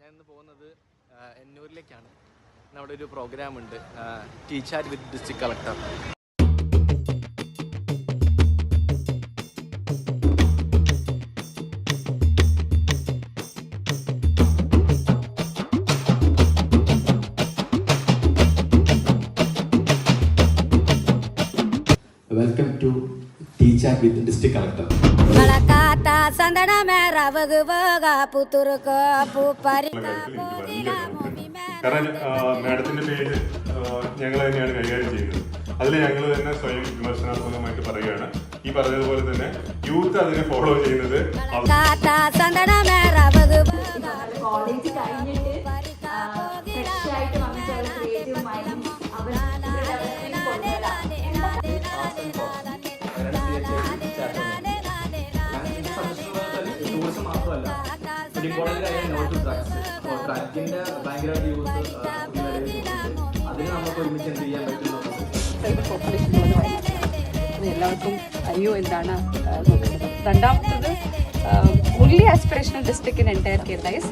ഞാൻ ഇന്ന് പോകുന്നത് എന്നൂരിലേക്കാണ്. അവിടെ ഒരു പ്രോഗ്രാം ഉണ്ട്, tea chat with district collector. Welcome to tea chat with district collector. കാരണം മാഡത്തിന്റെ പേര് ഞങ്ങൾ തന്നെയാണ് കൈകാര്യം ചെയ്യുന്നത്. അതിൽ ഞങ്ങൾ തന്നെ സ്വയം വിമർശനാത്മകമായിട്ട് പറയുകയാണ്. ഈ പറഞ്ഞതുപോലെ തന്നെ യൂത്ത് അതിനെ ഫോളോ ചെയ്യുന്നത് കോളേജ് കഴിഞ്ഞിട്ട് ഫ്രഷ് ആയിട്ട് വന്നിട്ടുള്ള ക്രിയേറ്റീവ് മൈൻഡും ടൂറിസം മാത്രമല്ല, ഡ്രഗിന്റെ ഭയങ്കര യൂസ് അതിന് നമുക്ക് ഒരുമിച്ച് എന്ത് ചെയ്യാൻ പറ്റുന്നു. എല്ലാവർക്കും അയ്യോ എന്താണ് രണ്ടാമത്തത് only aspirational district in entire Kerala is